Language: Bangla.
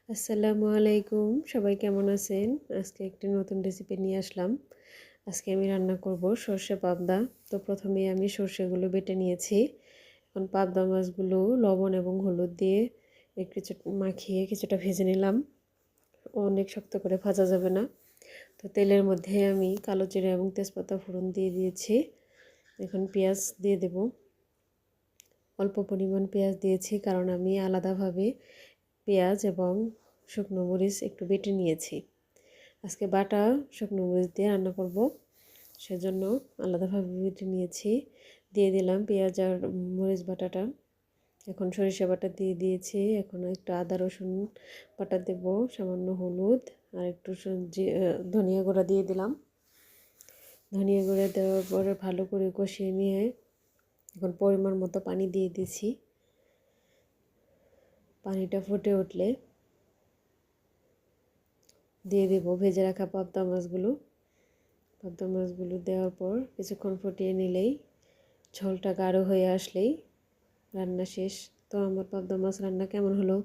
আসসালামু আলাইকুম, সবাই কেমন আছেন? আজকে একটি নতুন রেসিপি নিয়ে আসলাম। আজকে আমি রান্না করব সর্ষে পাবদা। তো প্রথমে আমি সর্ষেগুলো বেটে নিয়েছি। এখন পাবদা মাছগুলো লবণ এবং হলুদ দিয়ে একটু মাখিয়ে কিছুটা ভেজে নিলাম। অনেক শক্ত করে ভাজা যাবে না। তো তেলের মধ্যে আমি কালো জিরা এবং তেজপাতা ফোড়ন দিয়ে দিয়েছি। এখন পেঁয়াজ দিয়ে দেব। অল্প পরিমাণ পেঁয়াজ দিয়েছি কারণ আমি আলাদাভাবে পেঁয়াজ এবং শুকনো মরিচ একটু বেটে নিয়েছি। আজকে বাটা শুকনো মরিচ দিয়ে রান্না করব, সেজন্য আলাদাভাবে বেটে নিয়েছি। দিয়ে দিলাম পেঁয়াজ আর মরিচ বাটাটা। এখন সরিষা বাটা দিয়ে দিয়েছি। এখন একটু আদা রসুন বাটা দেব, সামান্য হলুদ আর একটু ধনিয়া গুঁড়া দিয়ে দিলাম। ধনিয়া গুঁড়া দেওয়ার পরে ভালো করে কষিয়ে নিয়ে এখন পরিমাণ মতো পানি দিয়ে দিয়েছি। পানিটা ফুটে উঠলে দিয়ে দেব ভেজে রাখা পাবদা মাছগুলো। পাবদা মাছগুলো দেওয়ার পর কিছুক্ষণ ফুটিয়ে নিলেই, ঝোলটা গাঢ় হয়ে আসলেই রান্না শেষ। তো আমার পাবদা মাছ রান্না কেমন হলো?